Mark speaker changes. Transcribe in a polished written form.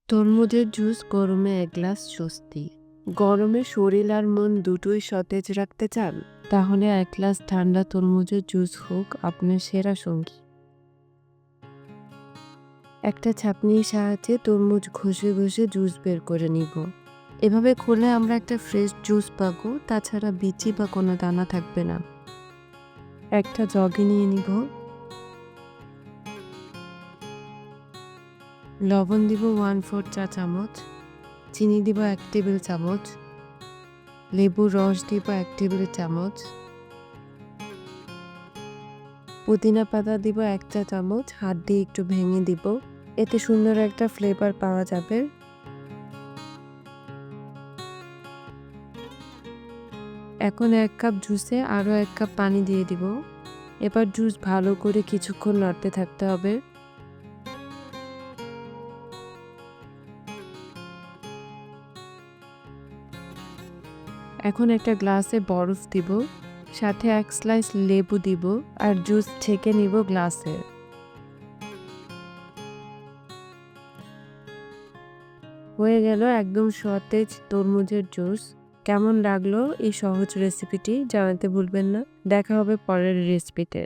Speaker 1: তরমুজের জুস গরমে এক গ্লাস স্বস্তি। গরমে শরীর আর মন দুটোই সতেজ রাখতে চান? তাহলে এক গ্লাস ঠান্ডা তরমুজের জুস হোক আপনার সেরা সঙ্গী। একটা ছাঁকনির সাহায্যে তরমুজ ঘষে ঘষে জুস বের করে নিব। এভাবে খুলে আমরা একটা ফ্রেশ জুস পাবো, তাছাড়া বিচি বা কোনো দানা থাকবে না। একটা জগে নিয়ে নিব। লবণ দিব 1/4 চা চামচ, চিনি দিব 1 টেবিল চামচ, লেবুর রস দিব 1 টেবিল চামচ, পুদিনা পাতা দিব 1 চা চামচ, হাত দিয়ে একটু ভেঙে দিব। এতে সুন্দর একটা ফ্লেভার পাওয়া যাবে। এখন 1 কাপ জুসে আরও 1 কাপ পানি দিয়ে দিব। এবার জুস ভালো করে কিছুক্ষণ নাড়তে থাকতে হবে। এখন একটা গ্লাসে বরফ দিব, সাথে 1 স্লাইস লেবু দিব আর জুস ছেঁকে নিব গ্লাসে। হয়ে গেল একদম সতেজ তরমুজের জুস। কেমন লাগলো এই সহজ রেসিপিটি জানাতে ভুলবেন না। দেখা হবে পরের রেসিপিতে।